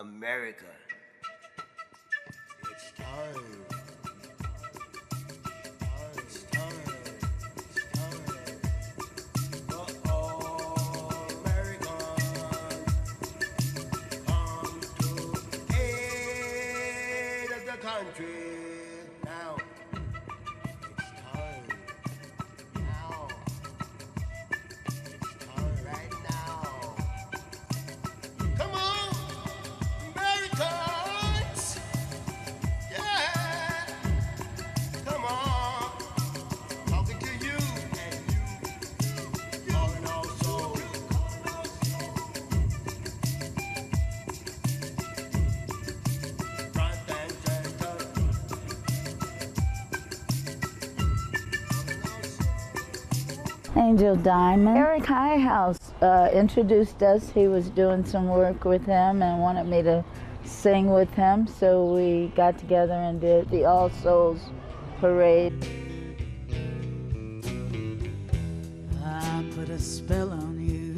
America. It's time. Country now. It's time. Now. It's time. Right now. Come on, Americans. Yeah. Come on. Talking to you and you. Calling all souls. Front and center. Angel Diamond. Eric Highhouse introduced us. He was doing some work with him and wanted me to sing with him, so we got together and did the All Souls Parade. I put a spell on you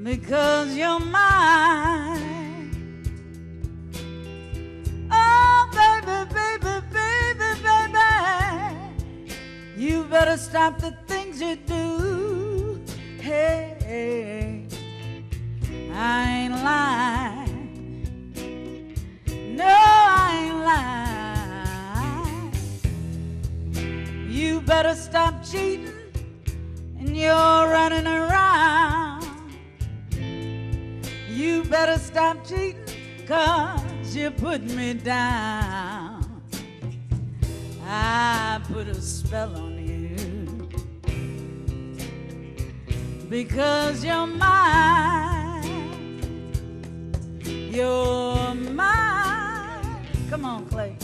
because you're mine. Oh, baby, baby, baby, baby, you better stop the things you do. Hey, I ain't lying. No, I ain't lying. You better stop cheating, and you're running around. You better stop cheating, 'cause you put me down. I put a spell on you because you're mine. You're mine. Come on, Clay.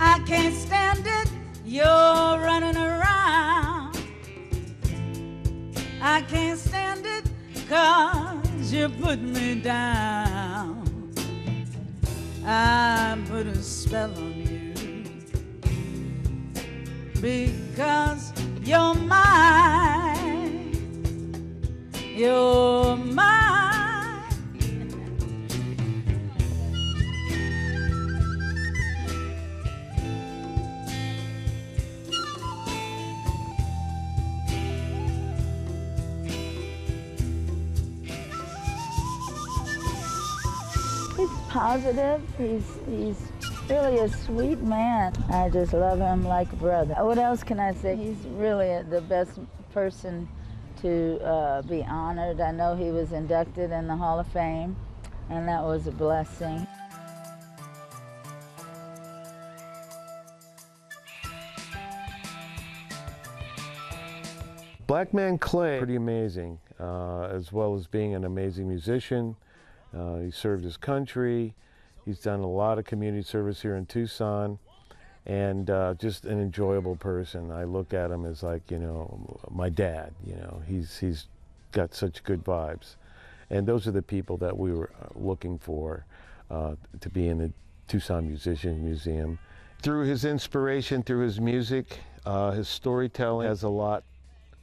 I can't stand it, you're running around. I can't stand it, 'cause you put me down. I put a spell on you because you're mine. You're mine. He's positive. He's really a sweet man. I just love him like a brother. What else can I say? He's really the best person to be honored. I know he was inducted in the Hall of Fame, and that was a blessing. Blackman Clay, pretty amazing, as well as being an amazing musician. He served his country. He's done a lot of community service here in Tucson, and just an enjoyable person. I look at him as like, you know, my dad. You know, he's got such good vibes, and those are the people that we were looking for to be in the Tucson Musician Museum. Through his inspiration, through his music, his storytelling has a lot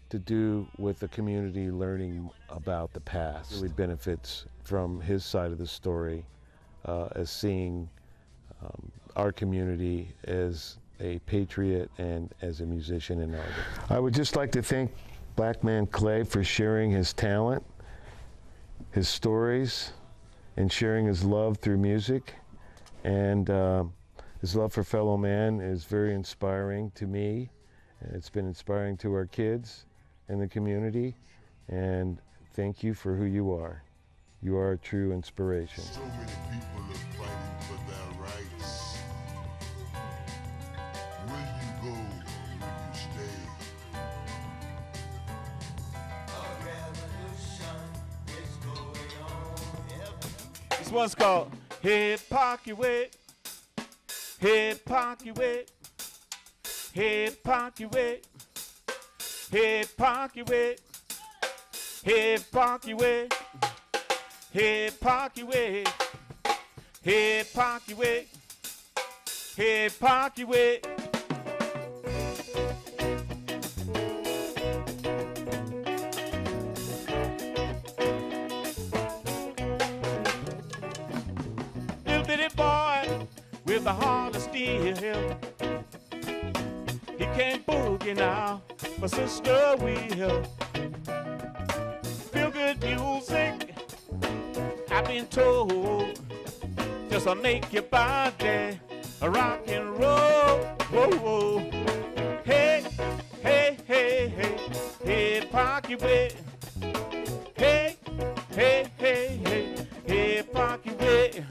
to do with the community learning about the past. It really benefits from his side of the story as seeing our community as a patriot and as a musician and artist. I would just like to thank Blackman Clay for sharing his talent, his stories, and sharing his love through music. And his love for fellow man is very inspiring to me. It's been inspiring to our kids and the community, and thank you for who you are. You are a true inspiration. So many people are fighting for their rights. Will you go or will you stay? A revolution This one's called Head Parky Way. Head Parky Way. Head Parky Way. Head Parky Way. Head Parky Way. Head Parky Way. Head Parky Way. Head Parky Way. Little bitty boy with a heart of steel. He can't boogie now, but sister will. Feel good music, I've been told, just to make your body rock and roll. Whoa, whoa. Hey, hey, hey, hey, hey, Parky Way. Hey, hey, hey, hey, hey, Parky Way.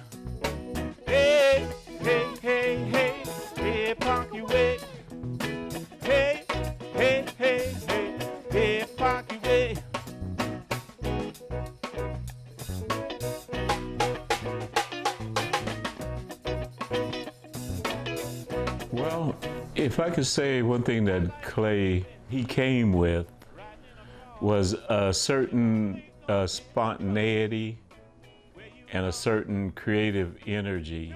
Hey, hey, hey, hey, hey, Parky Way. Hey, hey, hey, hey, hey, Parky Way. Well, if I could say one thing that Clay, he came with was a certain spontaneity and a certain creative energy.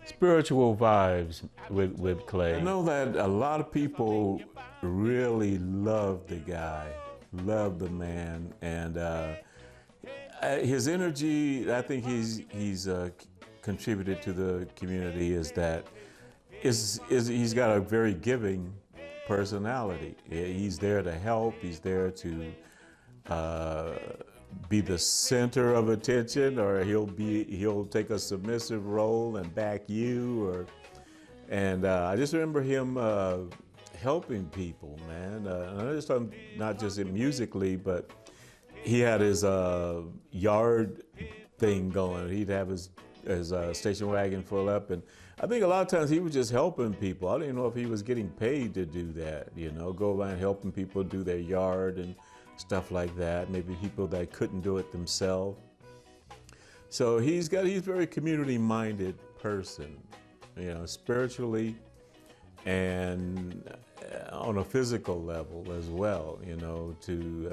Spiritual vibes with Clay. I know that a lot of people really love the guy, love the man, and his energy, I think he's contributed to the community is that he's got a very giving personality. He's there to help, he's there to be the center of attention, or he'll take a submissive role and back you, and I just remember him helping people, man. Not just musically, but he had his yard thing going. He'd have his station wagon full up, and I think a lot of times he was just helping people. I don't even know if he was getting paid to do that, you know, go around helping people do their yard and stuff like that, maybe people that couldn't do it themselves. So he's a very community-minded person, you know, spiritually and on a physical level as well, you know, to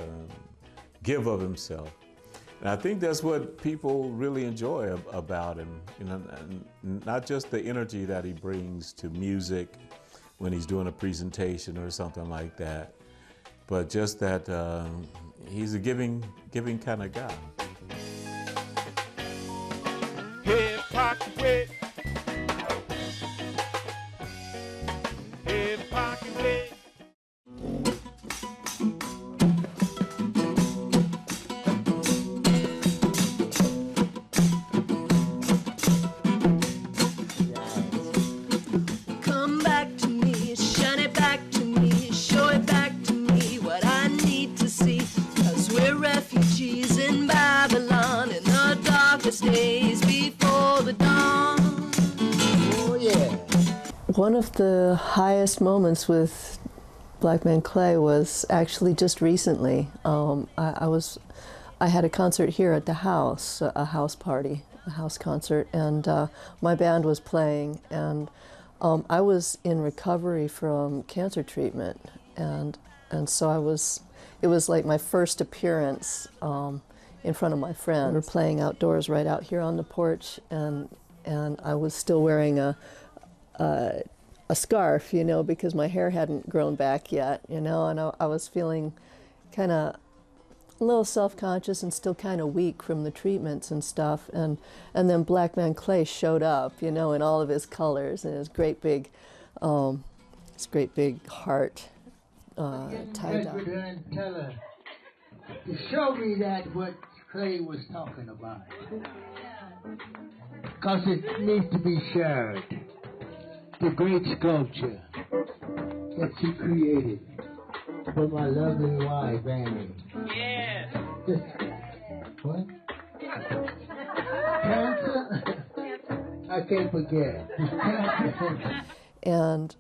give of himself. And I think that's what people really enjoy about him, you know, and not just the energy that he brings to music when he's doing a presentation or something like that, but just that he's a giving kind of guy. Head Parky Way. Head Parky Way. Come back to me, shine it back to me, show it back to me what I need to see. 'Cause we're refugees in Babylon in the darkest days before the dawn. Oh yeah. One of the highest moments with Blackman Clay was actually just recently. I had a concert here at the house, a house party, a house concert, and my band was playing, and I was in recovery from cancer treatment, and so it was like my first appearance in front of my friends. We were playing outdoors right out here on the porch, and I was still wearing a scarf, you know, because my hair hadn't grown back yet, you know, and I was feeling kind of a little self-conscious and still kind of weak from the treatments and stuff, and then Blackman Clay showed up, you know, in all of his colors and his great big heart tie dye. And tell her to show me that what Clay was talking about, because it needs to be shared. The great sculpture that she created for my lovely wife, Annie. Yes. What? Cancer? I can't forget. And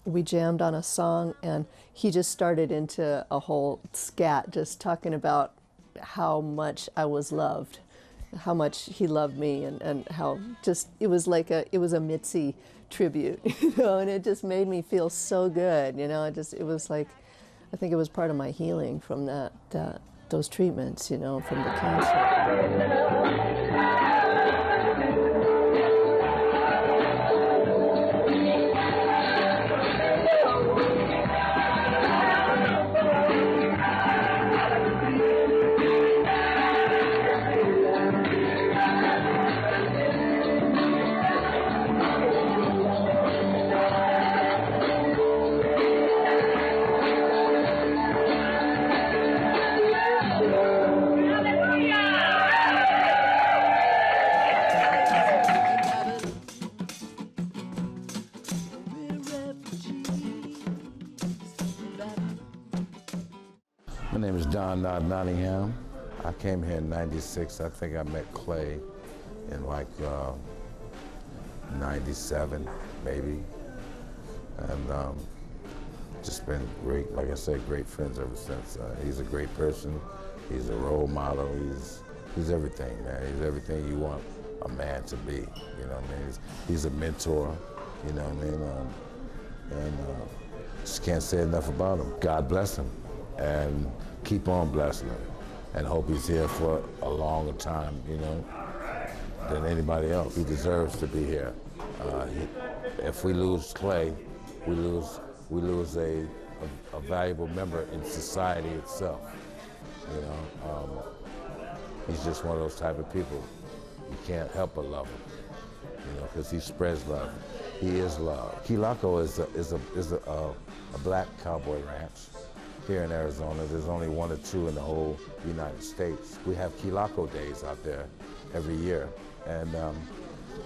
we jammed on a song, and he just started into a whole scat just talking about how much I was loved. how much he loved me and how just it was a Mitzi tribute, you know, and it just made me feel so good, you know. It was like, I think it was part of my healing from those treatments, you know, from the cancer. My name is Don Nottingham. I came here in '96. I think I met Clay in like '97, maybe. And just been great, like I said, great friends ever since. He's a great person. He's a role model. He's everything, man. He's everything you want a man to be. You know what I mean? He's a mentor. You know what I mean? And just can't say enough about him. God bless him, and keep on blessing him, and hope he's here for a longer time, you know, than anybody else. He deserves to be here. If we lose Clay, we lose a valuable member in society itself. You know, he's just one of those type of people. You can't help but love him, you know, because he spreads love. He is love. Key Largo is a black cowboy ranch here in Arizona. There's only one or two in the whole United States. We have Key Largo days out there every year. And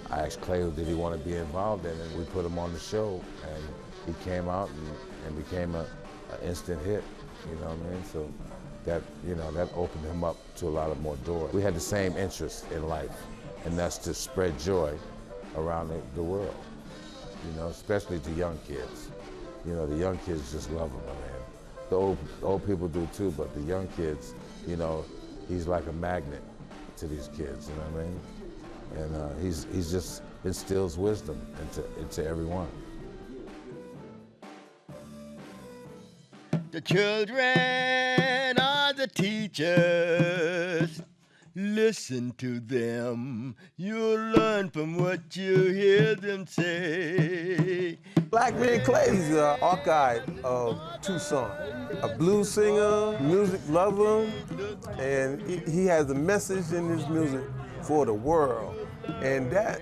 I asked Clay, did he want to be involved in it? And we put him on the show, and he came out and became an instant hit, you know what I mean? So that, you know, that opened him up to a lot of more doors. We had the same interest in life, and that's to spread joy around the world, you know, especially to young kids. You know, the young kids just love him, man. The old people do too, but the young kids, you know, he's like a magnet to these kids, you know what I mean? And he's just instills wisdom into everyone. The children are the teachers. Listen to them. You'll learn from what you hear them say. Blackman Clay is the archive of Tucson. A blues singer, music lover, and he has a message in his music for the world. And that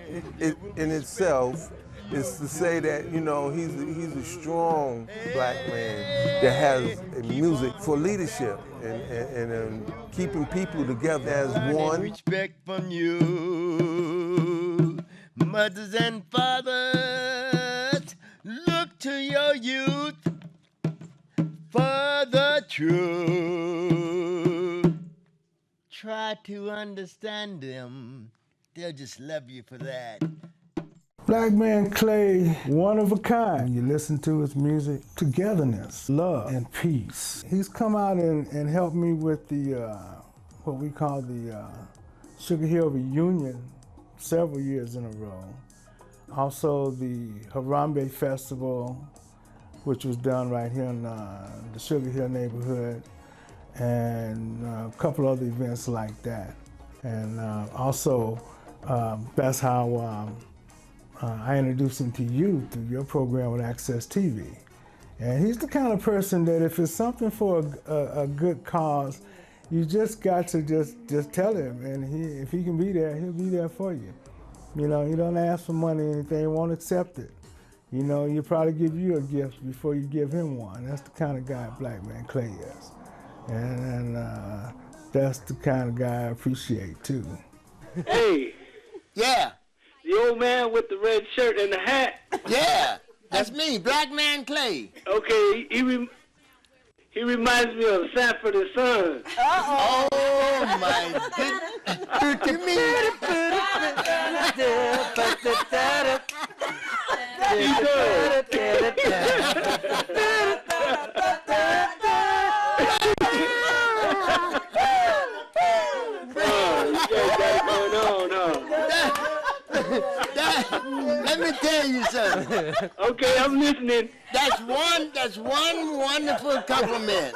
in itself is to say that, you know, he's a strong black man that has music for leadership and keeping people together as one. Respect from you, mothers and fathers, look to your youth for the truth. Try to understand them, they'll just love you for that. Blackman Clay, one of a kind. When you listen to his music, togetherness, love, and peace. He's come out and helped me with the, what we call the Sugar Hill Reunion several years in a row. Also the Harambe Festival, which was done right here in the Sugar Hill neighborhood, and a couple other events like that. And also, that's how I introduced him to you through your program with Access TV. And he's the kind of person that if it's something for a good cause, you just got to just tell him, and if he can be there, he'll be there for you. You know, he don't ask for money or anything, he won't accept it. You know, he'll probably give you a gift before you give him one. That's the kind of guy Blackman Clay is. And that's the kind of guy I appreciate too. Hey! Yeah! The old man with the red shirt and the hat. Yeah, that's me, Blackman Clay. Okay, he reminds me of Sanford and Son. Uh-oh. Oh, my goodness. You mean... He does. You gotta go me tell you something. Okay, I'm listening. That's one wonderful compliment.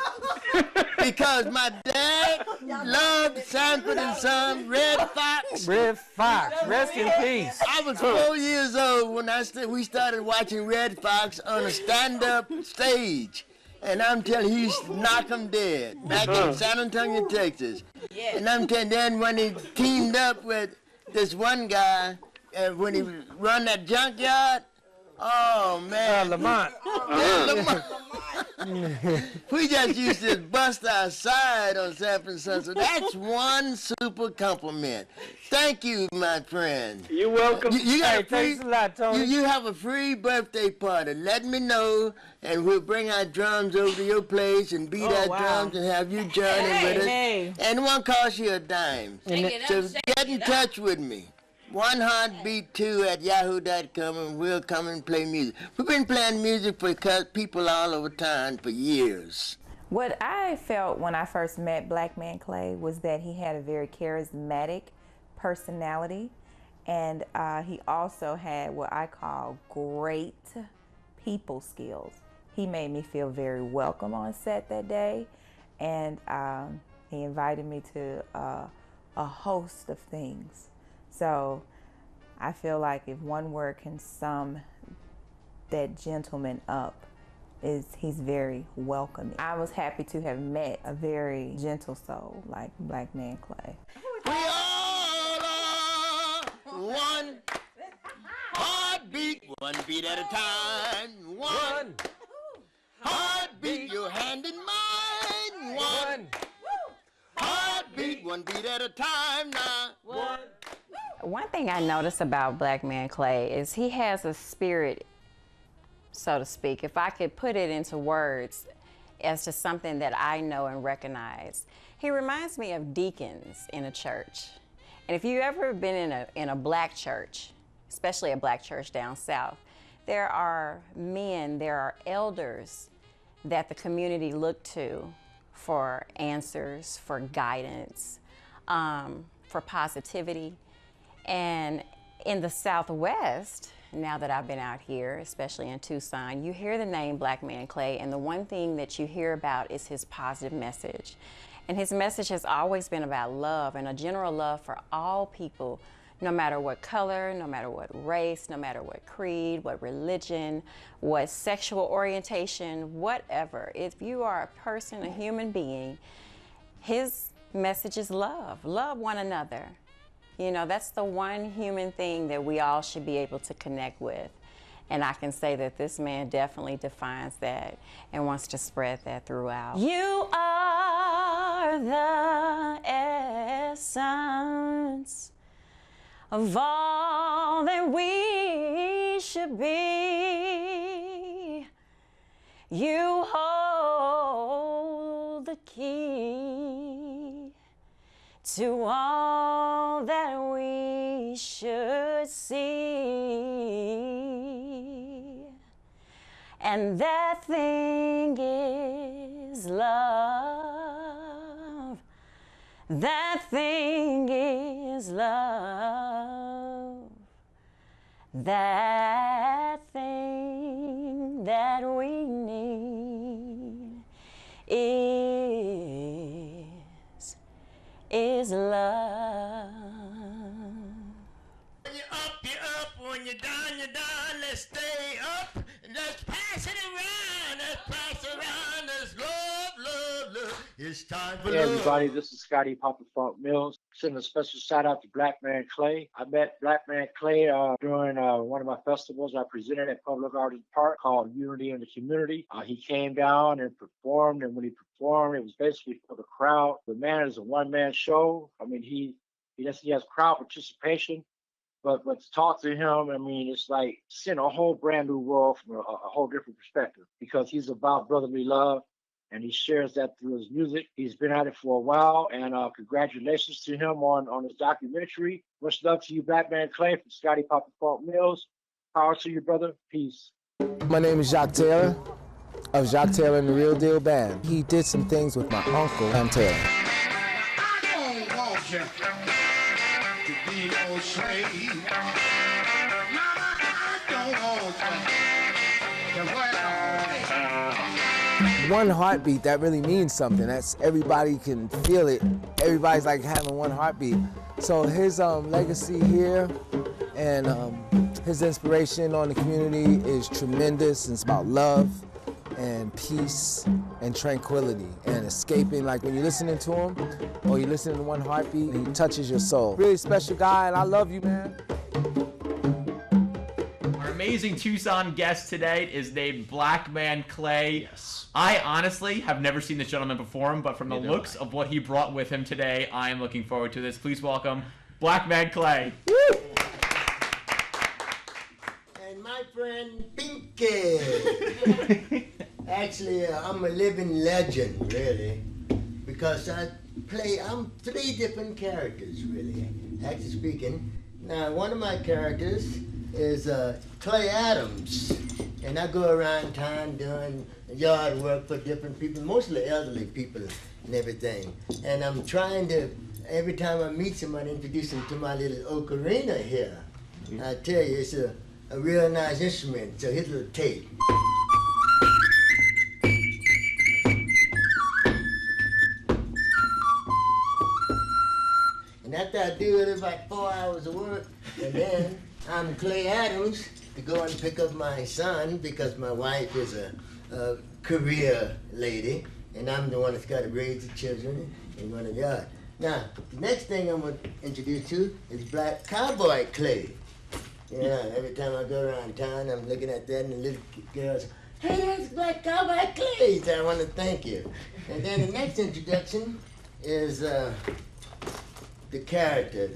Because my dad loved Sanford and Son, Red Fox. Red Fox, rest in peace. I was 4 years old when we started watching Red Fox on a stand-up stage. And I'm telling you, he used to knock them dead back in San Antonio, Texas. And I'm telling you, then when he teamed up with this one guy, when he run that junkyard, oh man. Lamont. Lamont. We just used to bust our side on Sanford and Son. So that's one super compliment. Thank you, my friend. You're welcome. You got Hey, a free, thanks a lot, Tony. you have a free birthday party. Let me know, and we'll bring our drums over to your place and beat our drums and have you join in with us. And it won't cost you a dime. So get in touch with me. 1heartbeat2@yahoo.com, and we'll come and play music. We've been playing music for people all over town for years. What I felt when I first met Blackman Clay was that he had a very charismatic personality, and he also had what I call great people skills. He made me feel very welcome on set that day, and he invited me to a host of things. So I feel like if one word can sum that gentleman up, is he's very welcoming. I was happy to have met a very gentle soul like Blackman Clay. We all are one heartbeat, one beat at a time. One heartbeat, your hand in mine. One heartbeat, one beat at a time now. One thing I notice about Blackman Clay is he has a spirit, so to speak, if I could put it into words as to something that I know and recognize. He reminds me of deacons in a church. And if you've ever been in a black church, especially a black church down south, there are men, there are elders that the community look to for answers, for guidance, for positivity. And in the Southwest, now that I've been out here, especially in Tucson, you hear the name Blackman Clay, and the one thing that you hear about is his positive message. And his message has always been about love, and a general love for all people, no matter what color, no matter what race, no matter what creed, what religion, what sexual orientation, whatever. If you are a person, a human being, his message is love. Love one another. You know, that's the one human thing that we all should be able to connect with. And I can say that this man definitely defines that and wants to spread that throughout. You are the essence of all that we should be. You hold the key to all that we should see. And that thing is love. That thing is love. That thing that we need is love. When you're up, you're up. When you're down, you're down. Let's stay up. Let's pass it around. Let's pass it around. Let's love, love, love. It's time for Hey love. everybody, this is Scotty Papa Funk Mills. Sending a special shout out to Blackman Clay. I met Blackman Clay during one of my festivals I presented at Public Arts Park called Unity in the Community. He came down and performed, and when he performed, it was basically for the crowd. The man is a one-man show. I mean, he has crowd participation, but to talk to him, I mean, it's like seeing a whole brand new world from a whole different perspective, because he's about brotherly love. And he shares that through his music. He's been at it for a while, and congratulations to him on his documentary. Much love to you, Blackman Clay, from Scotty Papa Funk Mills. Power to you, brother. Peace. My name is Jacques Taylor of Jacques Taylor and the Real Deal Band. He did some things with my uncle, Sam Taylor. I don't want you to be no slave. Mama, I One heartbeat, that really means something. That's everybody can feel it. Everybody's like having one heartbeat. So his legacy here and his inspiration on the community is tremendous. It's about love and peace and tranquility and escaping. Like when you're listening to him or you're listening to One Heartbeat, he touches your soul. Really special guy, and I love you, man. Our amazing Tucson guest today is named Blackman Clay. Yes. I honestly have never seen this gentleman perform, but from the looks of what he brought with him today, I am looking forward to this. Please welcome Blackman Clay. Woo! And my friend Pinky. Actually, I'm a living legend, really, because I'm 3 different characters, really, actually speaking. Now, one of my characters is Clay Adams, and I go around town doing yard work for different people, mostly elderly people and everything. And I'm trying to, every time I meet someone, introduce them to my little ocarina here. I tell you, it's a real nice instrument, so here's a little tape. And after I do it, about 4 hours of work, and then I'm Clay Adams to go and pick up my son because my wife is a career lady, and I'm the one that's got to raise the children and run the yard. Now, the next thing I'm going to introduce you is Black Cowboy Clay. Yeah, every time I go around town, I'm looking at that, and the little girls, hey, that's Black Cowboy Clay. So I want to thank you. And then the next introduction is the character,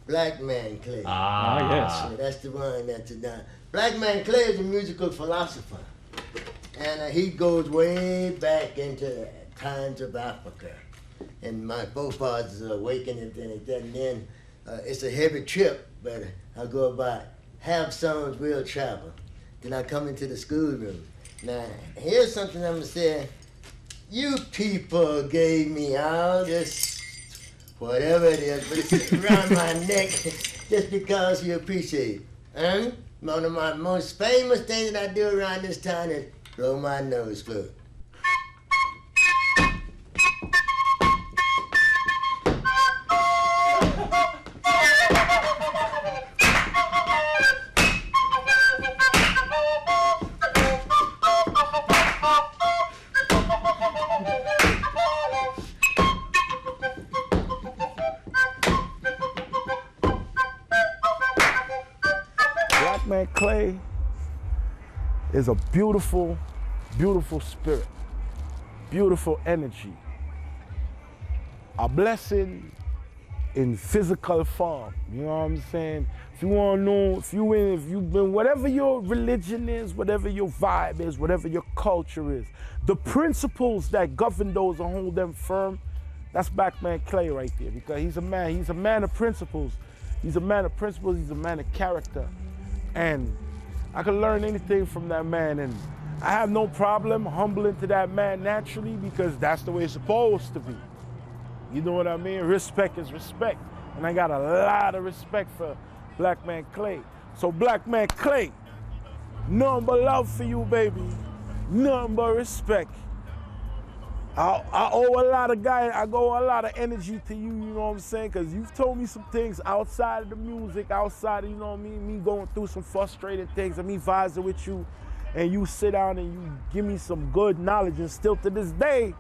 Blackman Clay. Ah, yes. So that's the one that's done. Blackman Clay is a musical philosopher, and he goes way back into times of Africa. And my forefathers are awakened and then it's a heavy trip, but I go about half songs will travel. Then I come into the schoolroom. Now, here's something I'm gonna say. You people gave me all this, whatever it is, but it's around my neck just because you appreciate it. One of my most famous things that I do around this town is blow my nose flute. Blackman Clay is a beautiful, beautiful spirit, beautiful energy, a blessing in physical form. You know what I'm saying? If you want to know, if you've been, whatever your religion is, whatever your vibe is, whatever your culture is, the principles that govern those and hold them firm, that's Blackman Clay right there, because he's a man of principles. He's a man of principles, he's a man of character. And I can learn anything from that man, and I have no problem humbling to that man naturally because that's the way it's supposed to be. You know what I mean? Respect is respect. And I got a lot of respect for Blackman Clay. So Blackman Clay, nothing but love for you, baby. Nothing but respect. I owe a lot of energy to you, you know what I'm saying? Because you've told me some things outside of the music, outside of, you know what I mean, me going through some frustrating things, and me vibing with you, and you sit down and you give me some good knowledge, and still to this day,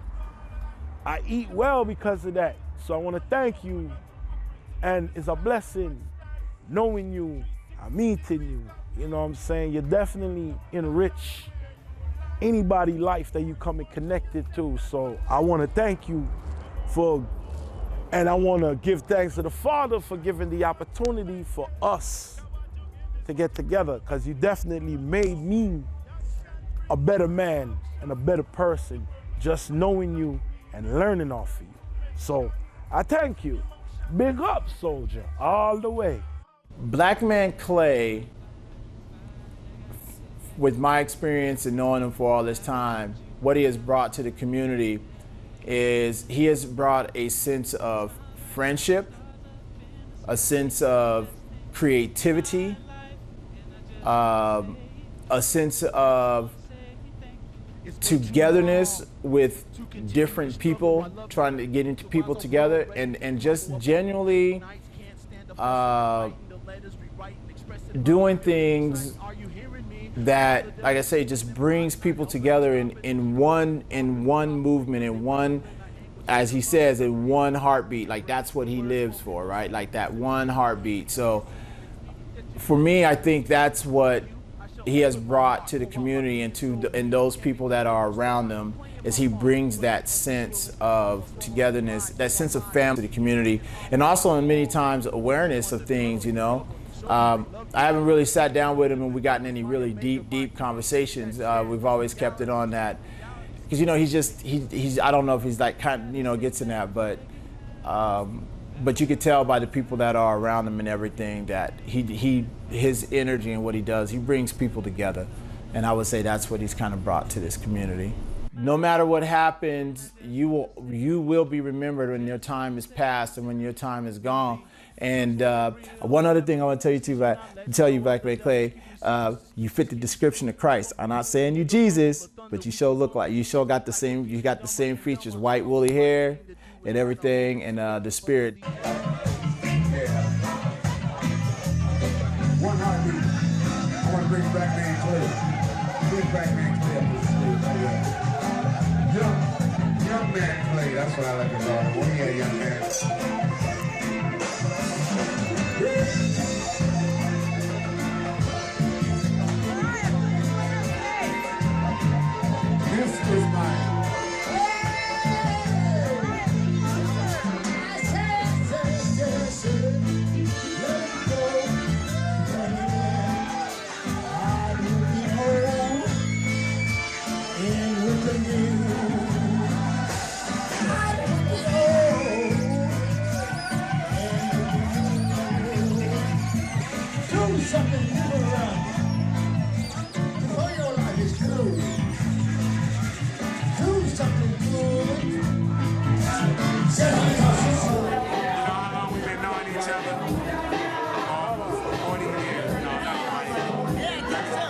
I eat well because of that. So I want to thank you, and it's a blessing knowing you, meeting you, you know what I'm saying? You're definitely enrich anybody's life that you come and connected to. So I want to thank you and I want to give thanks to the Father for giving the opportunity for us to get together, because you definitely made me a better man and a better person just knowing you and learning off of you. So I thank you. Big up, soldier, all the way. Blackman Clay, with my experience and knowing him for all this time, what he has brought to the community is he has brought a sense of friendship, a sense of creativity, a sense of togetherness with different people, trying to get into people together, and just genuinely doing things that, like I say, just brings people together in one movement, in one, as he says, in one heartbeat. Like that's what he lives for, right? Like that one heartbeat. So for me, I think that's what he has brought to the community and those people that are around them, is he brings that sense of togetherness, that sense of family to the community, and also in many times awareness of things, you know. I haven't really sat down with him and we gotten any really deep conversations. We've always kept it on that, because, you know, he's I don't know if he's like kind of, you know, gets in that, but you could tell by the people that are around him and everything that his energy and what he does, he brings people together. And I would say that's what he's kind of brought to this community. No matter what happens, you will be remembered when your time is past and when your time is gone. And one other thing I want to tell you, Blackman Clay, you fit the description of Christ. I'm not saying you Jesus, but you sure look like, you sure got the same features, white woolly hair and everything, and the spirit. One heartbeat. I want to bring Blackman Clay. Bring Blackman Clay up this stage. Young man Clay. That's what I like to call him. Oh yeah, young man. This is mine. Something new around before your life is through. Do something good. How long we been knowing each other? 40 years. No, not quite. Yeah, that's so.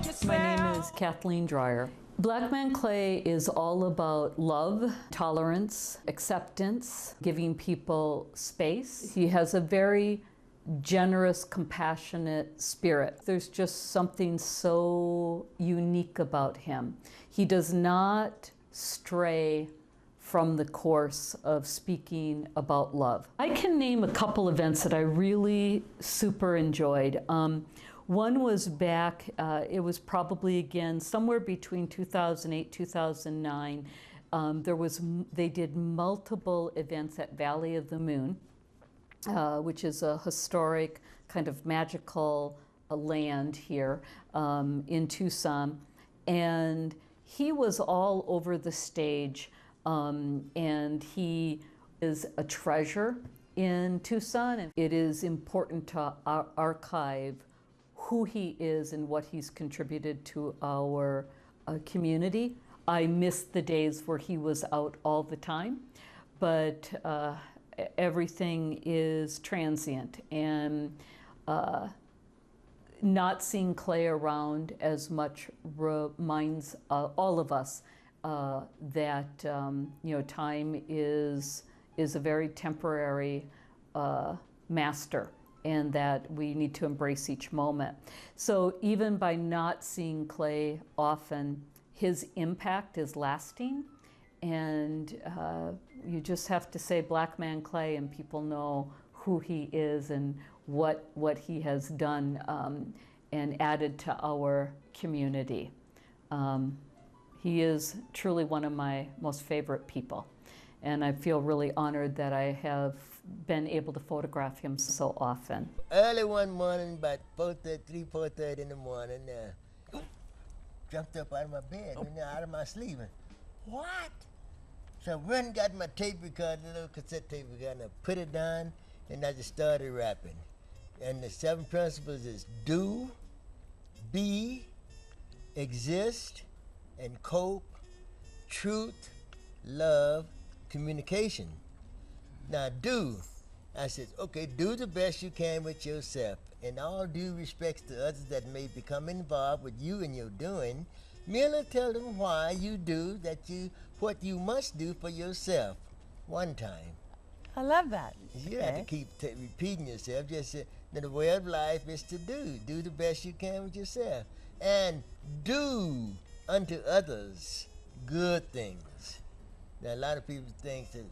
'Cause my name is Kathleen Dreyer. Blackman Clay is all about love, tolerance, acceptance, giving people space. He has a very generous, compassionate spirit. There's just something so unique about him. He does not stray from the course of speaking about love. I can name a couple events that I really super enjoyed. One was back, it was probably again somewhere between 2008, 2009. They did multiple events at Valley of the Moon, which is a historic kind of magical land here in Tucson. And he was all over the stage, and he is a treasure in Tucson. And it is important to archive who he is and what he's contributed to our community. I missed the days where he was out all the time, but everything is transient, and not seeing Clay around as much reminds all of us that time is a very temporary master, and that we need to embrace each moment. So even by not seeing Clay often, his impact is lasting, and you just have to say Blackman Clay and people know who he is and what he has done and added to our community. He is truly one of my most favorite people, and I feel really honored that I have been able to photograph him so often. Early one morning, about 4:30 in the morning, jumped up out of my bed, out of my sleep. What? So I went and got my tape recorder, little cassette tape recorder, and I put it down, and I just started rapping. And the 7 principles is do, be, exist, and cope, truth, love, communication. Now do, I said, okay, do the best you can with yourself. In all due respects to others that may become involved with you in your doing, merely tell them why you do what you must do for yourself. One time. I love that. You have to keep repeating yourself. Just say, the way of life is to do. Do the best you can with yourself. And do unto others good things. Now, a lot of people think that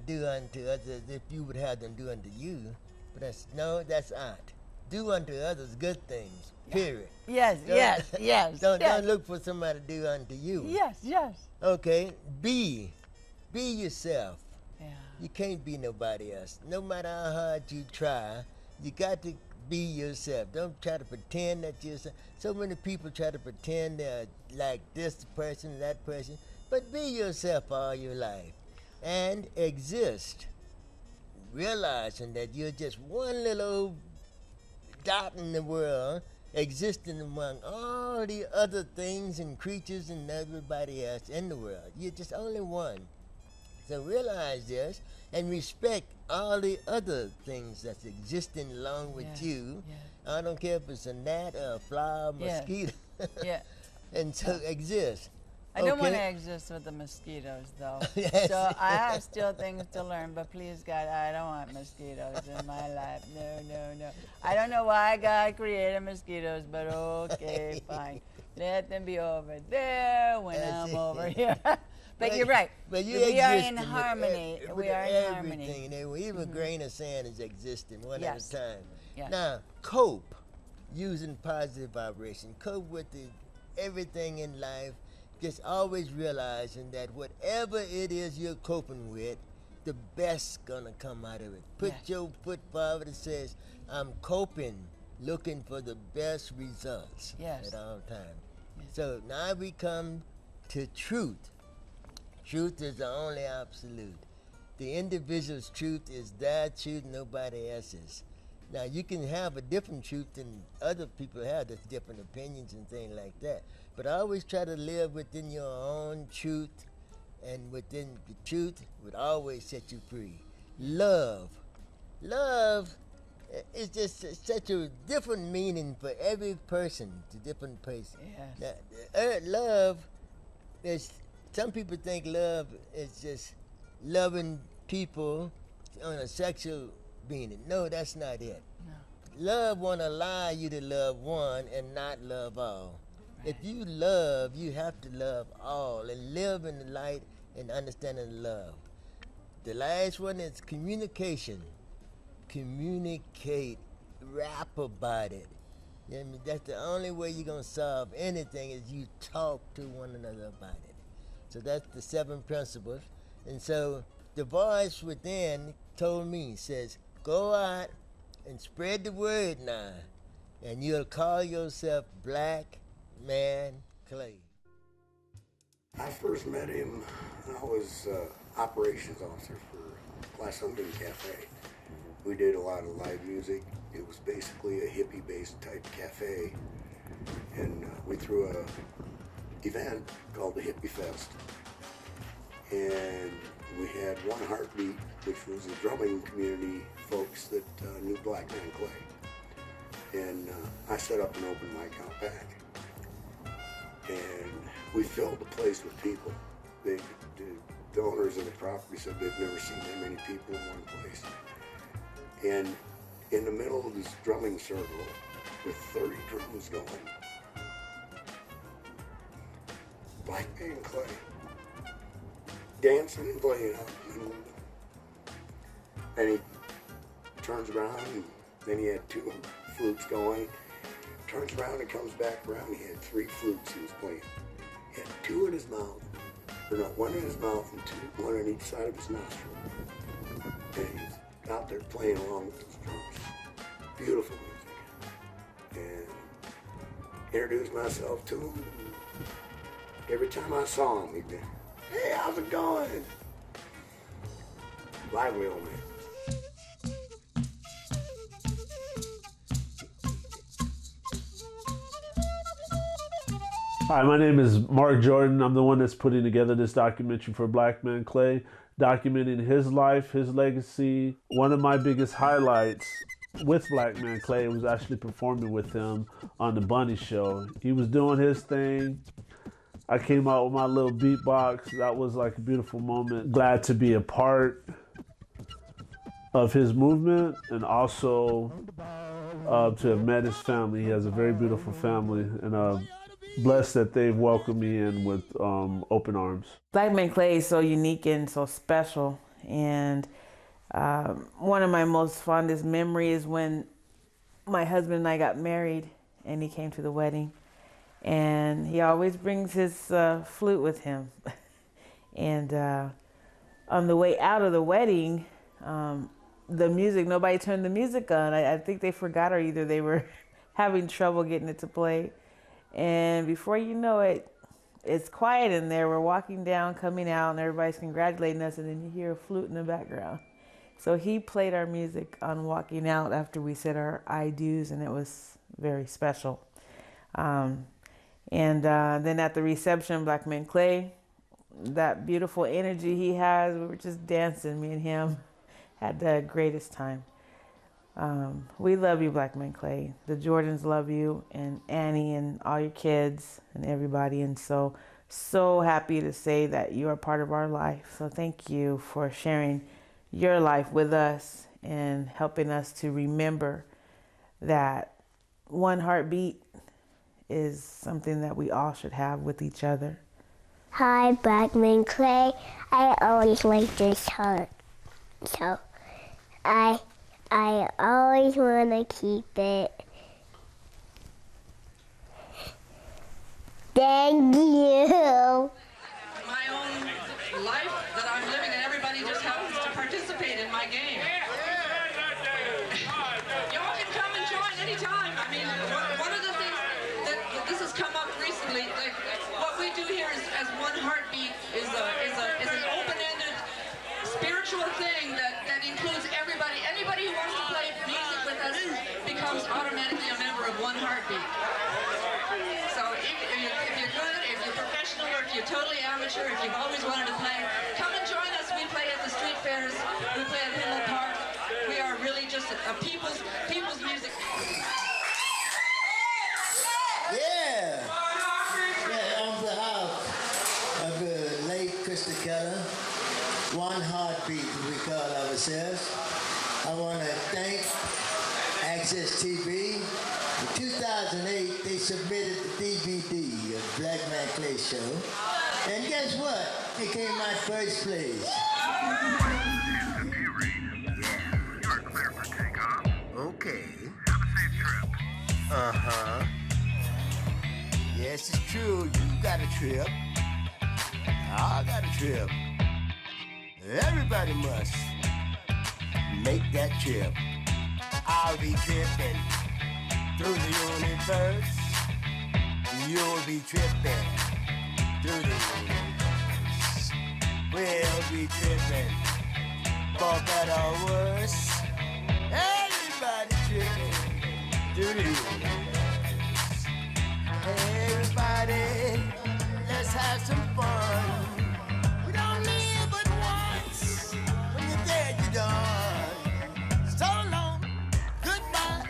do unto others if you would have them do unto you. But that's not. Do unto others good things, period. Yes, yes. Don't look for somebody to do unto you. Yes. Okay, be yourself. Yeah. You can't be nobody else. No matter how hard you try, you got to be yourself. Don't try to pretend that you're so many people try to pretend they're like this person, that person, but be yourself all your life and exist, realizing that you're just one little dot in the world, existing among all the other things and creatures and everybody else in the world. You're just only one. So realize this and respect all the other things that's existing along with you. Yeah. I don't care if it's a gnat or a fly or a mosquito. Yeah. And so exist. I don't want to exist with the mosquitoes, though. Yes. So I have still things to learn, but please, God, I don't want mosquitoes in my life. No. I don't know why God created mosquitoes, but okay, fine. Let them be over there when I'm over here. But you're right. But we are in harmony. We are in harmony. Even a grain of sand is existing one at a time. Yes. Now, cope using positive vibration. Cope with everything in life. Just always realizing that whatever it is you're coping with, the best's gonna come out of it. Put your foot forward and says, I'm coping, looking for the best results at all times. Yes. So now we come to truth. Truth is the only absolute. The individual's truth is their truth, nobody else's. Now, you can have a different truth than other people have. There's different opinions and things like that. But always try to live within your own truth, and within the truth would always set you free. Love. Love it's just such a different meaning for every person, to different person. Yes. Now, love is, some people think love is just loving people on a sexual meaning. No, that's not it. No. Love won't allow you to love one and not love all. If you love, you have to love all and live in the light and understanding love. The last one is communication. Communicate, rap about it. You know what I mean? That's the only way you're gonna solve anything is you talk to one another about it. So that's the 7 principles. And so the voice within told me, says, go out and spread the word now, and you'll call yourself Blackman Clay. I first met him, I was operations officer for Class Hunting Cafe. We did a lot of live music. It was basically a hippie-based type cafe. And we threw a event called the Hippie Fest. And we had One Heartbeat, which was the drumming community folks that knew Blackman Clay. And I set up an open mic out back. And we filled the place with people. The owners of the property said they've never seen that many people in one place. And in the middle of this drumming circle, with 30 drums going, Blackman Clay, dancing and playing out in the middle. And he turns around, and then he had 2 flutes going. Turns around and comes back around. He had 3 flutes he was playing. He had 2 in his mouth, or no, 1 in his mouth and 2, 1 on each side of his nostril. And he's out there playing along with those drums. Beautiful music. And introduced myself to him. Every time I saw him, he'd be, hey, how's it going? Lively old man. Hi, my name is Mark Jordan. I'm the one that's putting together this documentary for Blackman Clay, documenting his life, his legacy. One of my biggest highlights with Blackman Clay was actually performing with him on the Bunny Show. He was doing his thing. I came out with my little beatbox. That was like a beautiful moment. Glad to be a part of his movement, and also to have met his family. He has a very beautiful family, and blessed that they've welcomed me in with open arms. Blackman Clay is so unique and so special, and one of my most fondest memories is when my husband and I got married and he came to the wedding, and he always brings his flute with him. And on the way out of the wedding, the music, nobody turned the music on. I think they forgot, or either they were having trouble getting it to play. And before you know it, it's quiet in there. We're walking down, coming out, and everybody's congratulating us, and then you hear a flute in the background. So he played our music on walking out after we said our I do's, and it was very special. And then at the reception, Blackman Clay, that beautiful energy he has, we were just dancing, me and him, had the greatest time. We love you, Blackman Clay. The Jordans love you, and Annie and all your kids and everybody. And so happy to say that you are part of our life. So thank you for sharing your life with us and helping us to remember that one heartbeat is something that we all should have with each other. Hi, Blackman Clay. I always like this heart. So I always want to keep it. Thank you. My own life that I'm living, and everybody just happens to participate in my game. Y'all can come and join anytime. I mean, one of the things that this has come up recently, like what we do here is, as One Heartbeat is an open-ended spiritual thing that includes everybody. Anybody who wants to play music with us becomes automatically a member of One Heartbeat. So if you're good, if you're professional, or if you're totally amateur, if you've always wanted to play, come and join us. We play at the street fairs. We play at Himmel Park. We are really just people's music. Yeah. Yeah, on behalf of the late Krista Keller, One Heartbeat, we call ourselves, I want to thank Access TV. In 2008, they submitted the DVD of Blackman Clay Show. And guess what? It came my first place. Okay. Have a safe trip. Uh-huh. Yes, it's true. You got a trip. I got a trip. Everybody must make that trip. I'll be tripping through the universe. You'll be tripping through the universe. We'll be tripping for better or worse. Everybody tripping through the universe. Everybody, let's have some fun. We don't live but once. When you're dead, you're done. So long, goodbye,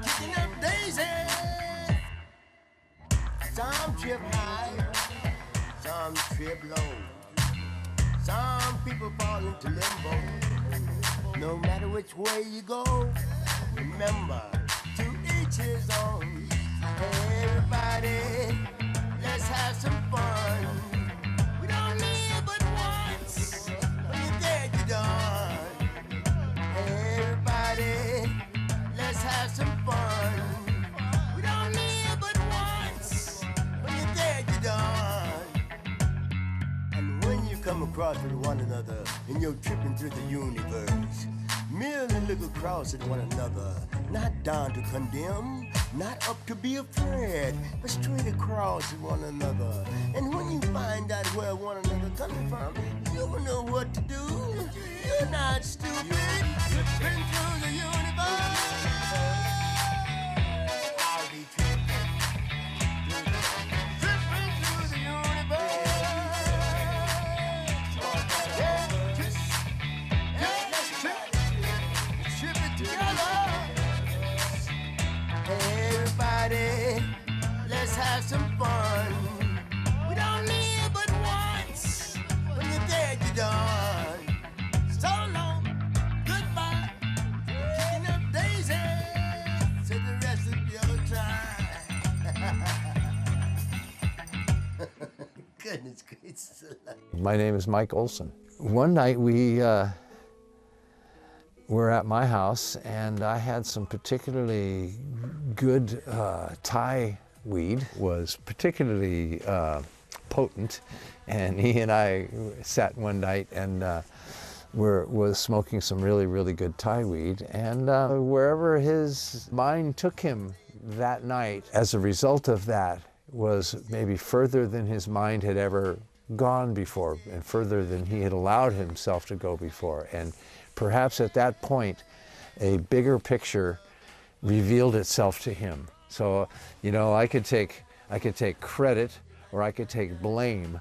kicking up daisies. Some trip high, some trip low. Some people fall into limbo. No matter which way you go, remember, to each his own. Everybody, let's have some fun. We don't live but once. When you're dead, you're done. Everybody, let's have some fun. We don't live but once. When you're dead, you're done. And when you come across with one another and you're tripping through the universe, merely look across at one another, not down to condemn, not up to be afraid, but straight across at one another. And when you find out where one another coming from, you'll know what to do. You're not stupid. Tripping through the universe. I'll be tripping through the universe. Yeah, let's trip it together. Everybody, let's have some fun. We don't live but once. When you're dead, you're done. So long, goodbye, kicking up daisies to the rest of your time. Goodness gracious. My name is Mike Olson. One night we were at my house and I had some particularly good Thai weed, was particularly potent, and he and I sat one night and was smoking some really good Thai weed, and wherever his mind took him that night, as a result of that, was maybe further than his mind had ever gone before, and further than he had allowed himself to go before. And perhaps at that point, a bigger picture revealed itself to him. So, you know, I could take credit, or I could take blame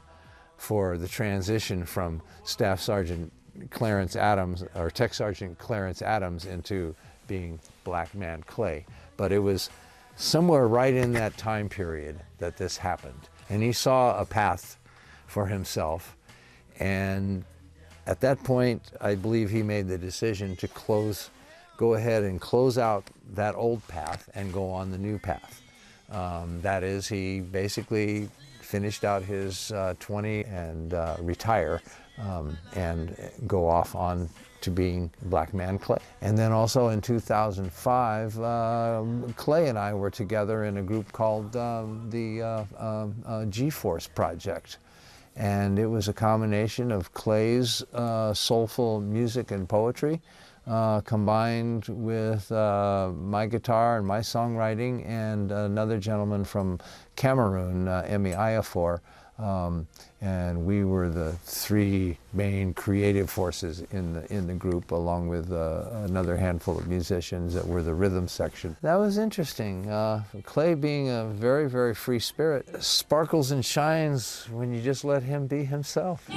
for the transition from Staff Sergeant Clarence Adams, or Tech Sergeant Clarence Adams, into being Blackman Clay. But it was somewhere right in that time period that this happened. And he saw a path for himself. And at that point, I believe he made the decision to go ahead and close out that old path and go on the new path. That is, he basically finished out his 20 and retire and go off on to being Blackman Clay. And then also in 2005, Clay and I were together in a group called the G-Force Project. And it was a combination of Clay's soulful music and poetry combined with my guitar and my songwriting, and another gentleman from Cameroon, Emi Ayafor. And we were the three main creative forces in the group, along with another handful of musicians that were the rhythm section. That was interesting. Clay, being a very free spirit, sparkles and shines when you just let him be himself.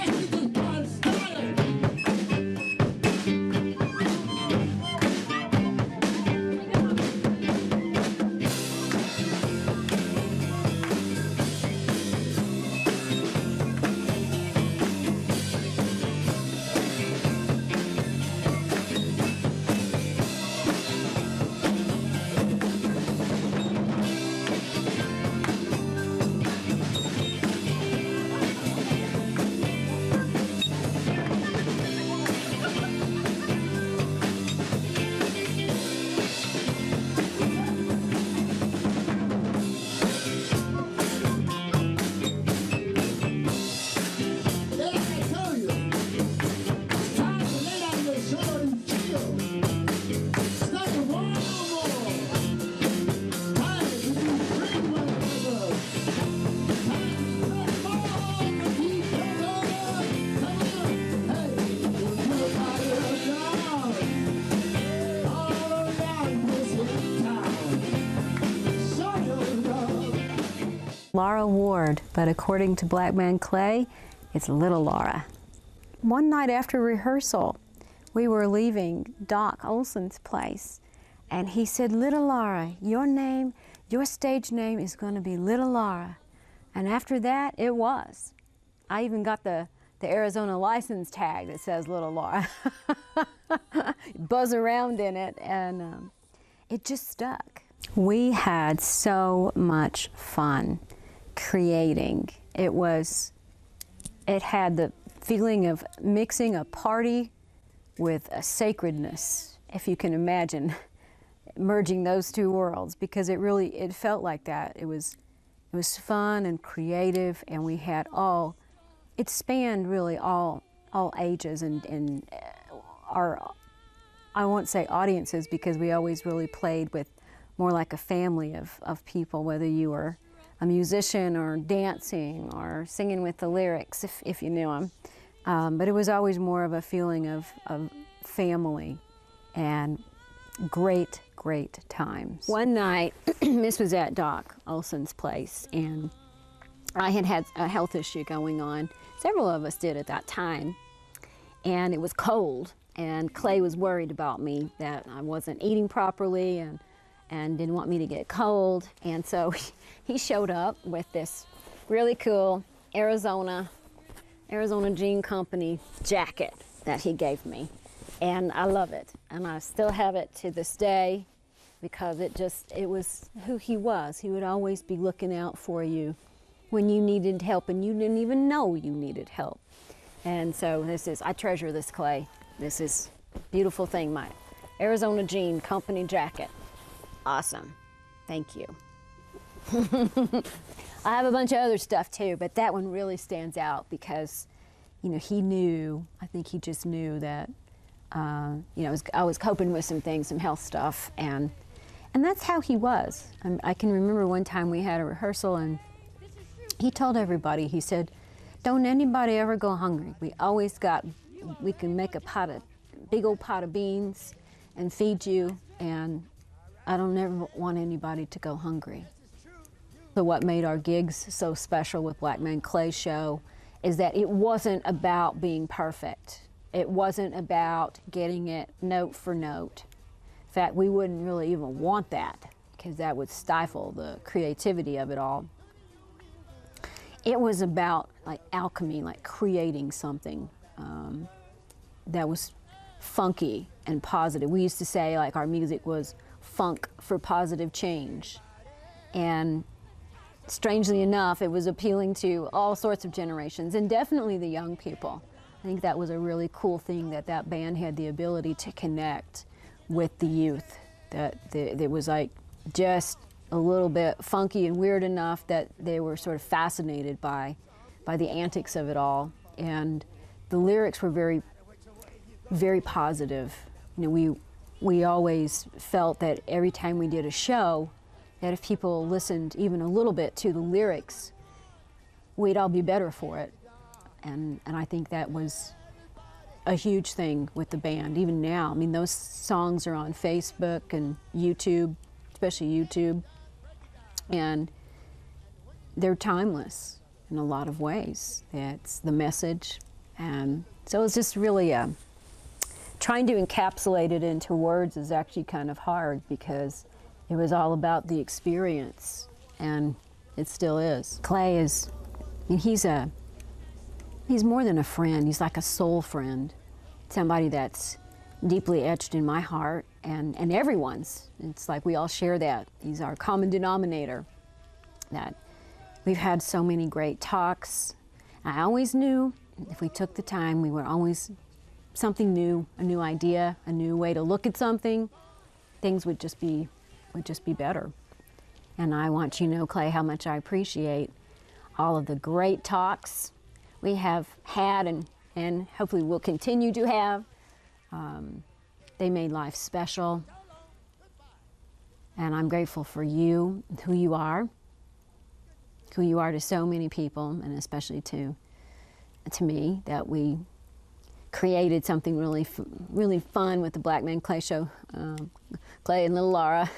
Laura Ward, but according to Blackman Clay, it's Little Laura. One night after rehearsal, we were leaving Doc Olson's place, and he said, Little Laura, your stage name is going to be Little Laura. And after that, it was. I even got the Arizona license tag that says Little Laura. Buzz around in it, and it just stuck. We had so much fun creating. It had the feeling of mixing a party with a sacredness, if you can imagine merging those two worlds, because it felt like that. It was fun and creative, and we had it spanned really all ages and our, I won't say audiences, because we always really played with more like a family of people, whether you were a musician or dancing or singing with the lyrics, if you knew them. But it was always more of a feeling of family and great times. One night, this was at Doc Olson's place, and I had a health issue going on. Several of us did at that time, and it was cold, and Clay was worried about me, that I wasn't eating properly and didn't want me to get cold, and so he showed up with this really cool Arizona Jean Company jacket that he gave me, and I love it, and I still have it to this day, because it was who he was. He would always be looking out for you when you needed help and you didn't even know you needed help. And so I treasure this, Clay. This is a beautiful thing, my Arizona Jean Company jacket. Awesome. Thank you. I have a bunch of other stuff too, but that one really stands out because, he knew, I think he just knew that, I was coping with some things, some health stuff, and that's how he was. I can remember one time we had a rehearsal, and he told everybody, he said, don't anybody ever go hungry. We can make a big old pot of beans and feed you, and I don't ever want anybody to go hungry. So what made our gigs so special with Blackman Clay's show is that it wasn't about being perfect. It wasn't about getting it note for note. In fact, we wouldn't really even want that, because that would stifle the creativity of it all. It was about like alchemy, like creating something that was funky and positive. We used to say like our music was funk for positive change. And strangely enough, it was appealing to all sorts of generations, and definitely the young people. I think that was a really cool thing, that band had the ability to connect with the youth. That it was like just a little bit funky and weird enough that they were sort of fascinated by the antics of it all. And the lyrics were very, very positive. We always felt that every time we did a show, that if people listened even a little bit to the lyrics, we'd all be better for it. And I think that was a huge thing with the band, even now. I mean, those songs are on Facebook and YouTube, especially YouTube, and they're timeless in a lot of ways. It's the message, and so it's just really trying to encapsulate it into words is actually kind of hard, because it was all about the experience, and it still is. Clay is, he's more than a friend. He's like a soul friend, somebody that's deeply etched in my heart and everyone's. It's like we all share that. He's our common denominator. That we've had so many great talks. I always knew if we took the time, we were always something new, a new idea, a new way to look at something. Things would just be better. And I want you to know, Clay, how much I appreciate all of the great talks we have had and hopefully will continue to have. They made life special. And I'm grateful for you, who you are to so many people, and especially to me, that we created something really fun with the Blackman Clay show, Clay and Little Laura,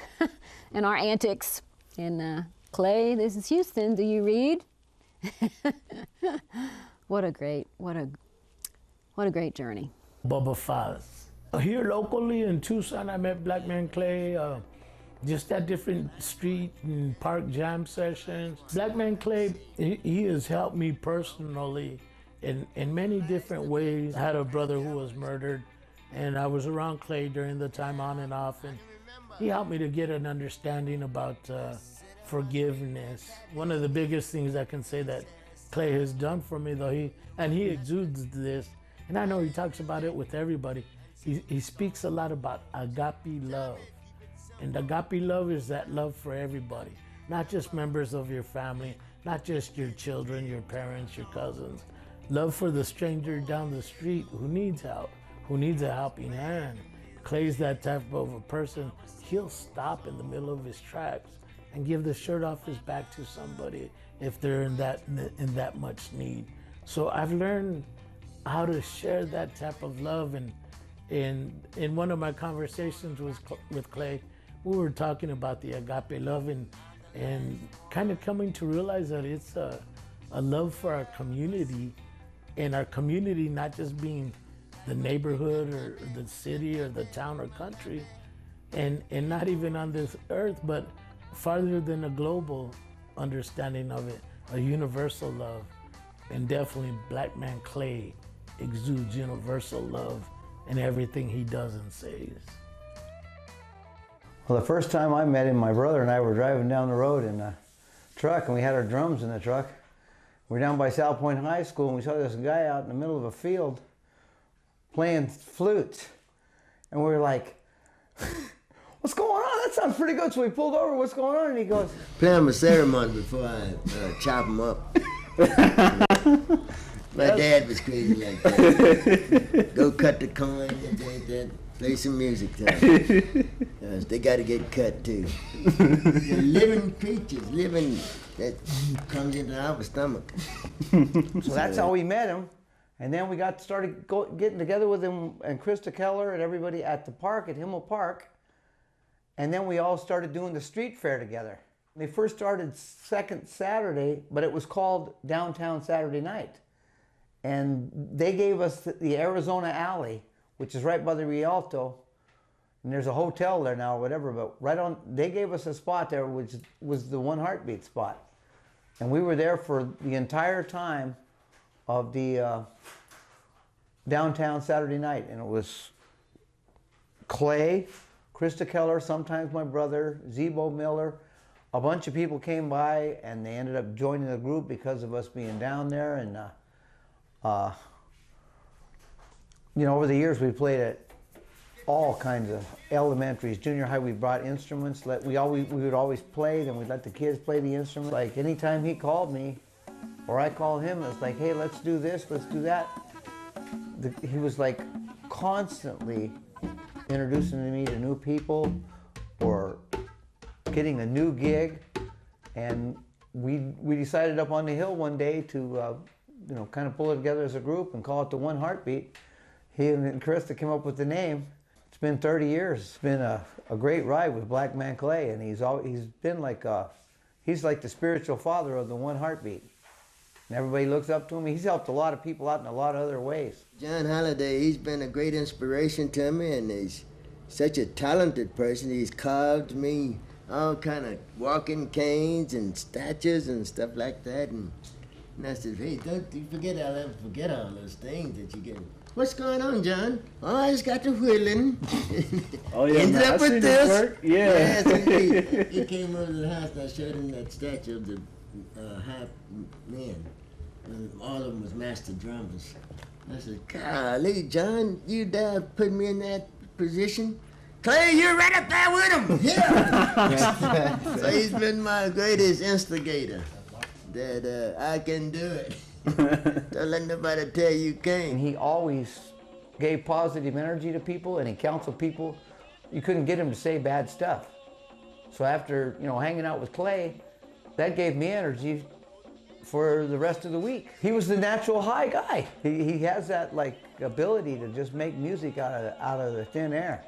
and our antics. And Clay, this is Houston. Do you read? What a great journey. Bubba Faz. Here locally in Tucson, I met Blackman Clay just at different street and park jam sessions. Blackman Clay, he has helped me personally in many different ways. I had a brother who was murdered, and I was around Clay during the time on and off, and he helped me to get an understanding about forgiveness. One of the biggest things I can say that Clay has done for me, though, he exudes this, and I know he talks about it with everybody. He speaks a lot about agape love. And agape love is that love for everybody, not just members of your family, not just your children, your parents, your cousins. Love for the stranger down the street who needs help, who needs a helping hand. Clay's that type of a person. He'll stop in the middle of his tracks and give the shirt off his back to somebody if they're in that much need. So I've learned how to share that type of love. And in one of my conversations with Clay, we were talking about the agape love and kind of coming to realize that it's a love for our community, and our community not just being the neighborhood or the city or the town or country, and not even on this earth, but farther than a global understanding of it, a universal love. And definitely Blackman Clay exudes universal love in everything he does and says. Well, the first time I met him, my brother and I were driving down the road in a truck, and we had our drums in the truck. We were down by South Point High School, and we saw this guy out in the middle of a field playing flutes. And we were like, what's going on? That sounds pretty good. So we pulled over, what's going on? And he goes, play him a ceremony before I chop him up. My dad was crazy like that. Go cut the coin and that. Play some music time. They got to get cut too. They're living creatures, living that comes into our stomach. So that's how we met him. And then we started getting together with him and Krista Keller and everybody at the park, at Himmel Park. And then we all started doing the street fair together. They first started second Saturday, but it was called Downtown Saturday Night. And they gave us the Arizona Alley, which is right by the Rialto. And there's a hotel there now or whatever, but they gave us a spot there, which was the One Heartbeat spot. And we were there for the entire time of the Downtown Saturday Night. And it was Clay, Krista Keller, sometimes my brother, Zebo Miller. A bunch of people came by, and they ended up joining the group because of us being down there. And you know, over the years we played at all kinds of elementaries, junior high. We brought instruments. We would always play, then we'd let the kids play the instruments. Like anytime he called me, or I called him, it's like, hey, let's do this, let's do that. He was like constantly introducing me to new people or getting a new gig. And we decided up on the hill one day to you know, kind of pull it together as a group and call it the One Heartbeat. He and Krista came up with the name. It's been 30 years. It's been a great ride with Blackman Clay, and he's been like he's like the spiritual father of the One Heartbeat. And everybody looks up to him. He's helped a lot of people out in a lot of other ways. John Holliday, he's been a great inspiration to me, and he's such a talented person. He's carved me all kind of walking canes and statues and stuff like that. And I said, hey, don't you I'll never forget all those things that you get. What's going on, John? Oh, I just got to whittling. Oh, yeah, ended up with this. Work. Yeah. He came over to the house and I showed him that statue of the high men. And all of them was master drummers. I said, golly, John, you dare put me in that position? Clay, you're right up there with him. Yeah. So he's been my greatest instigator. That I can do it. Don't let nobody tell you can't. He always gave positive energy to people, and he counseled people. You couldn't get him to say bad stuff. So after, you know, hanging out with Clay, that gave me energy for the rest of the week. He was the natural high guy. He has that like ability to just make music out of the thin air.